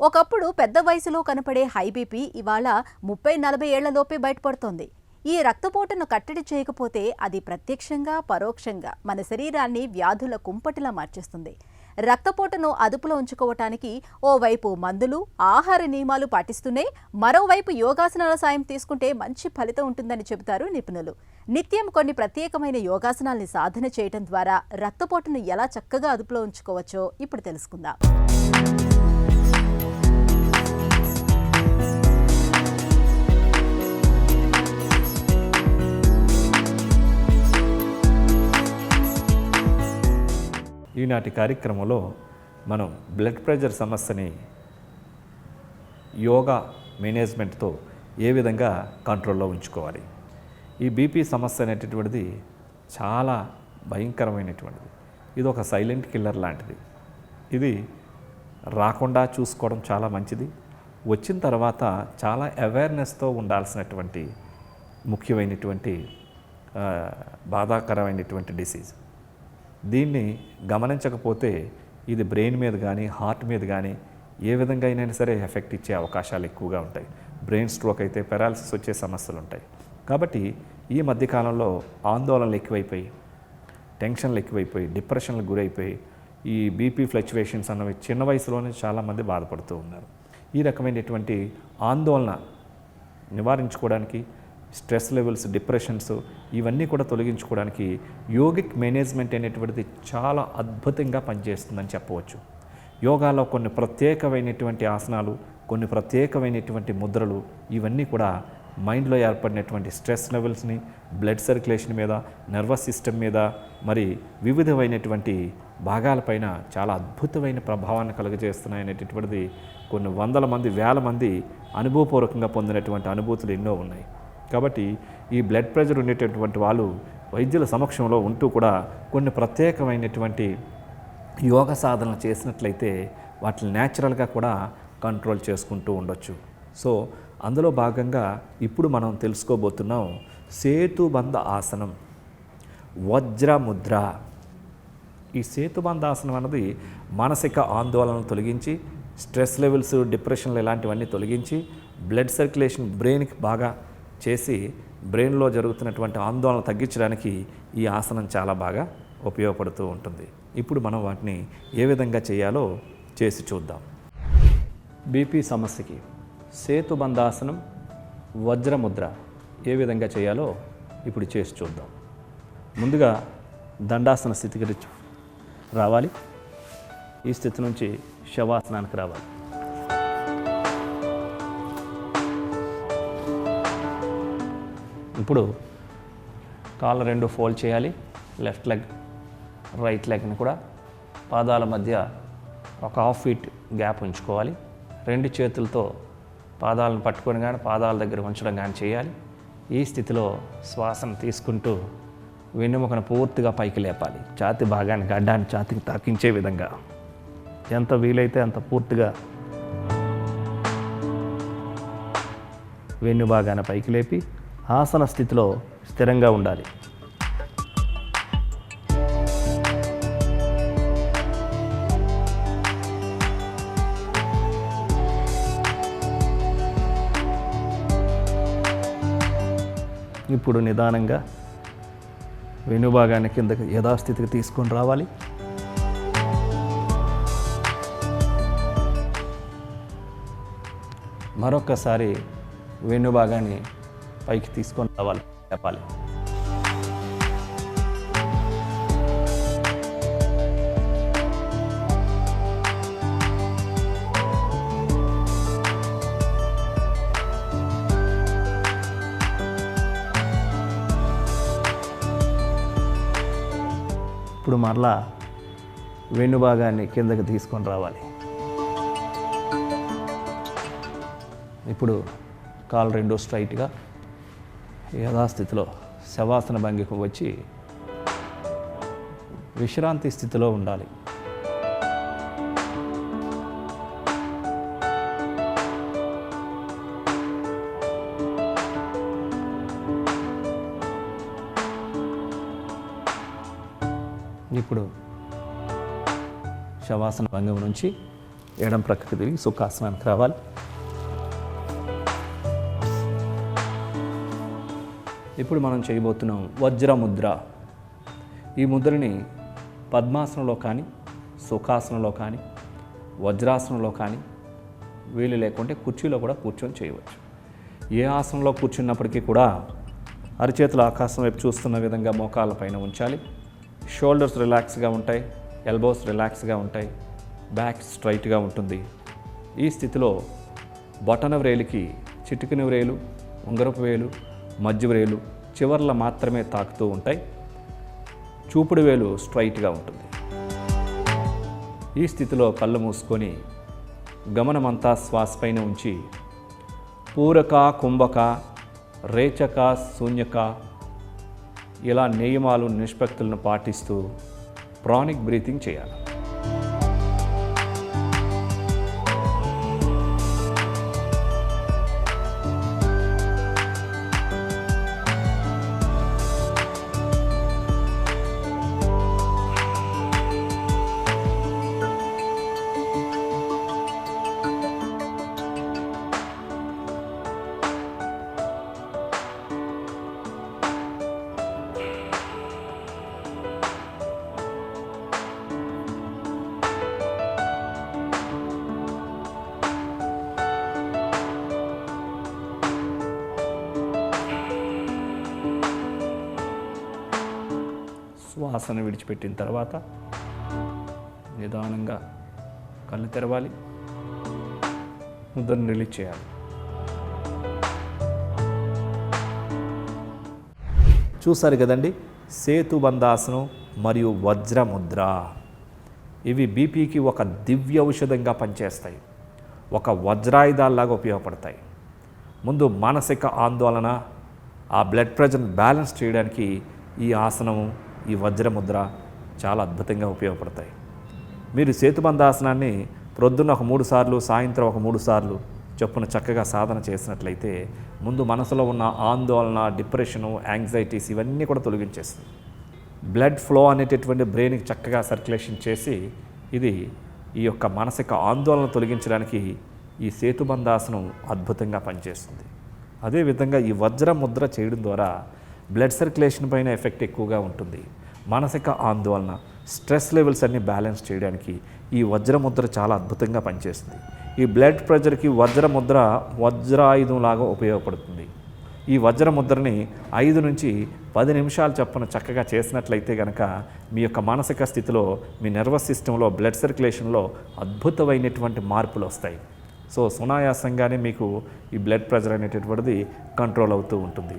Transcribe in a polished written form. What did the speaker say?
ఒకప్పుడు పెద్ద వయసులో కనపడే హై బీపీ ఇవాళ 30-40 ఏళ్లలోపే బయటపడుతోంది. ఈ రక్తపోటును కట్టడి చేయకపోతే అది ప్రత్యక్షంగా పరోక్షంగా మన శరీరాన్ని వ్యాధుల కుంపటిలా మార్చేస్తుంది. రక్తపోటును అదుపులో ఉంచుకోవటానికి ఓవైపు మందులు, ఆహార నియమాలు పాటిస్తూనే మరోవైపు యోగాసనాల సాయం తీసుకుంటే మంచి ఫలితం ఉంటుందని చెబుతారు నిపుణులు. నిత్యం కొన్ని ప్రత్యేకమైన యోగాసనాల్ని సాధన చేయడం ద్వారా రక్తపోటును ఎలా చక్కగా అదుపులో ఉంచుకోవచ్చో ఇప్పుడు తెలుసుకుందాం. ఈనాటి కార్యక్రమంలో మనం బ్లడ్ ప్రెషర్ సమస్యని యోగా మేనేజ్మెంట్తో ఏ విధంగా కంట్రోల్లో ఉంచుకోవాలి. ఈ బీపీ సమస్య అనేటటువంటిది చాలా భయంకరమైనటువంటిది. ఇది ఒక సైలెంట్ కిల్లర్ లాంటిది. ఇది రాకుండా చూసుకోవడం చాలా మంచిది. వచ్చిన తర్వాత చాలా అవేర్నెస్తో ఉండాల్సినటువంటి ముఖ్యమైనటువంటి బాధాకరమైనటువంటి డిసీజ్. దీన్ని గమనించకపోతే ఇది బ్రెయిన్ మీద కానీ హార్ట్ మీద కానీ ఏ విధంగా అయినా సరే ఎఫెక్ట్ ఇచ్చే అవకాశాలు ఎక్కువగా ఉంటాయి. బ్రెయిన్ స్ట్రోక్ అయితే పెరాలసిస్ వచ్చే సమస్యలు ఉంటాయి. కాబట్టి ఈ మధ్యకాలంలో ఆందోళనలు ఎక్కువైపోయి, టెన్షన్లు ఎక్కువైపోయి, డిప్రెషన్లకు గురైపోయి ఈ బీపీ ఫ్లక్చువేషన్స్ అన్నవి చిన్న వయసులోనే చాలామంది బాధపడుతూ ఉన్నారు. ఈ రకమైనటువంటి ఆందోళన నివారించుకోవడానికి, స్ట్రెస్ లెవెల్స్, డిప్రెషన్స్ ఇవన్నీ కూడా తొలగించుకోవడానికి యోగిక్ మేనేజ్మెంట్ అనేటువంటిది చాలా అద్భుతంగా పనిచేస్తుందని చెప్పవచ్చు. యోగాలో కొన్ని ప్రత్యేకమైనటువంటి ఆసనాలు, కొన్ని ప్రత్యేకమైనటువంటి ముద్రలు ఇవన్నీ కూడా మైండ్లో ఏర్పడినటువంటి స్ట్రెస్ లెవెల్స్ని, బ్లడ్ సర్క్యులేషన్ మీద, నర్వస్ సిస్టమ్ మీద, మరి వివిధమైనటువంటి భాగాలపైన చాలా అద్భుతమైన ప్రభావాన్ని కలుగజేస్తున్నాయనేటటువంటిది కొన్ని వందల మంది, వేల మంది అనుభవపూర్వకంగా పొందినటువంటి అనుభూతులు ఎన్నో ఉన్నాయి. కాబట్టి ఈ బ్లడ్ ప్రెషర్ ఉండేటటువంటి వాళ్ళు వైద్యుల సమక్షంలో ఉంటూ కూడా కొన్ని ప్రత్యేకమైనటువంటి యోగ సాధనలు చేసినట్లయితే వాటిని న్యాచురల్గా కూడా కంట్రోల్ చేసుకుంటూ ఉండొచ్చు. సో అందులో భాగంగా ఇప్పుడు మనం తెలుసుకోబోతున్నాం సేతుబంధ ఆసనం, వజ్రముద్ర. ఈ సేతుబంధ ఆసనం అన్నది మానసిక ఆందోళనను తొలగించి, స్ట్రెస్ లెవెల్స్, డిప్రెషన్లు ఇలాంటివన్నీ తొలగించి, బ్లడ్ సర్క్యులేషన్ బ్రెయిన్కి బాగా చేసి బ్రెయిన్లో జరుగుతున్నటువంటి ఆందోళన తగ్గించడానికి ఈ ఆసనం చాలా బాగా ఉపయోగపడుతూ ఉంటుంది. ఇప్పుడు మనం వాటిని ఏ విధంగా చేయాలో చేసి చూద్దాం. బీపీ సమస్యకి సేతుబంధాసనం, వజ్రముద్ర ఏ విధంగా చేయాలో ఇప్పుడు చేసి చూద్దాం. ముందుగా దండాసన స్థితికి రావాలి. ఈ స్థితి నుంచి శవాసనానికి రావాలి. ఇప్పుడు కాళ్ళ రెండు ఫోల్డ్ చేయాలి. లెఫ్ట్ లెగ్, రైట్ లెగ్ని కూడా పాదాల మధ్య ఒక 1/2 ఫీట్ గ్యాప్ ఉంచుకోవాలి. రెండు చేతులతో పాదాలను పట్టుకొని కానీ పాదాల దగ్గర ఉంచడం కానీ చేయాలి. ఈ స్థితిలో శ్వాసను తీసుకుంటూ వెన్నెముకను పూర్తిగా పైకి లేపాలి. ఛాతీ భాగాన్ని, గడ్డాన్ని ఛాతీకి తాకించే విధంగా ఎంత వీలైతే అంత పూర్తిగా వెన్ను భాగాన్ని పైకి లేపి ఆసన స్థితిలో స్థిరంగా ఉండాలి. ఇప్పుడు నిదానంగా వెనుభాగాన్ని కిందకి యథాస్థితికి తీసుకొని రావాలి. మరొక్కసారి వెనుభాగాన్ని పైకి తీసుకొని రావాలి, లేపాలి. ఇప్పుడు మరలా వెన్నుభాగాన్ని కిందకి తీసుకొని రావాలి. ఇప్పుడు కాలు రెండు స్ట్రైట్గా యథాస్థితిలో శవాసన భంగికి వచ్చి విశ్రాంతి స్థితిలో ఉండాలి. ఇప్పుడు శవాసన భంగం నుంచి ఎడం ప్రక్కకి తిరిగి సుఖాసనానికి రావాలి. ఇప్పుడు మనం చేయబోతున్నాం వజ్రముద్ర. ఈ ముద్రని పద్మాసనంలో కానీ, సుఖాసనంలో కానీ, వజ్రాసనంలో కానీ, వీలు లేకుంటే కుర్చీలో కూడా కూర్చొని చేయవచ్చు. ఏ ఆసనంలో కూర్చున్నప్పటికీ కూడా అరిచేతులు ఆకాశం వైపు చూస్తున్న విధంగా మోకాళ్ళ పైన ఉంచాలి. షోల్డర్స్ రిలాక్స్గా ఉంటాయి, ఎల్బోస్ రిలాక్స్గా ఉంటాయి, బ్యాక్ స్ట్రైట్గా ఉంటుంది. ఈ స్థితిలో బొటన వ్రేలికి చిటికెన వ్రేలు, ఉంగరపు వేలు, మధ్య వ్రేలు చివర్ల మాత్రమే తాకుతూ ఉంటాయి. చూపుడు వేలు స్ట్రైట్గా ఉంటుంది. ఈ స్థితిలో కళ్ళు మూసుకొని గమనమంతా శ్వాస పైన ఉంచి పూరక, కుంభక, రేచక, శూన్యక ఇలా నియమాలు నిష్పత్తులను పాటిస్తూ ప్రానిక్ బ్రీతింగ్ చేయాలి. శ్వాసను విడిచిపెట్టిన తర్వాత నిదానంగా కళ్ళు తెరవాలి, ముద్రను రిలీజ్ చేయాలి. చూసారు కదండి, సేతుబంధాసనం మరియు వజ్రముద్ర. ఇవి బీపీకి ఒక దివ్య ఔషధంగా పనిచేస్తాయి, ఒక వజ్రాయుధాల్లాగా ఉపయోగపడతాయి. ముందు మానసిక ఆందోళన, ఆ బ్లడ్ ప్రెషర్ని బ్యాలెన్స్ చేయడానికి ఈ ఆసనము, ఈ వజ్రముద్ర చాలా అద్భుతంగా ఉపయోగపడతాయి. మీరు సేతుబంధాసనాన్ని ప్రొద్దున ఒక 3 సార్లు, సాయంత్రం ఒక 3 సార్లు చొప్పున చక్కగా సాధన చేసినట్లయితే ముందు మనసులో ఉన్న ఆందోళన, డిప్రెషను, యాంగ్జైటీస్ ఇవన్నీ కూడా తొలగించేస్తుంది. బ్లడ్ ఫ్లో అనేటటువంటి బ్రెయిన్కి చక్కగా సర్క్యులేషన్ చేసి ఇది ఈ యొక్క మానసిక ఆందోళన తొలగించడానికి ఈ సేతుబంధాసనం అద్భుతంగా పనిచేస్తుంది. అదేవిధంగా ఈ వజ్రముద్ర చేయడం ద్వారా బ్లడ్ సర్క్యులేషన్ పైన ఎఫెక్ట్ ఎక్కువగా ఉంటుంది. మానసిక ఆందోళన, స్ట్రెస్ లెవెల్స్ అన్నీ బ్యాలెన్స్ చేయడానికి ఈ వజ్రముద్ర చాలా అద్భుతంగా పనిచేస్తుంది. ఈ బ్లడ్ ప్రెషర్కి వజ్రముద్ర వజ్రాయుధంలాగా ఉపయోగపడుతుంది. ఈ వజ్రముద్రని 5 నుంచి 10 నిమిషాలు చొప్పున చక్కగా చేసినట్లయితే కనుక మీ యొక్క మానసిక స్థితిలో, మీ నర్వస్ సిస్టంలో, బ్లడ్ సర్క్యులేషన్లో అద్భుతమైనటువంటి మార్పులు వస్తాయి. సో సునాయాసంగానే మీకు ఈ బ్లడ్ ప్రెషర్ అనేటటువంటిది కంట్రోల్ అవుతూ ఉంటుంది.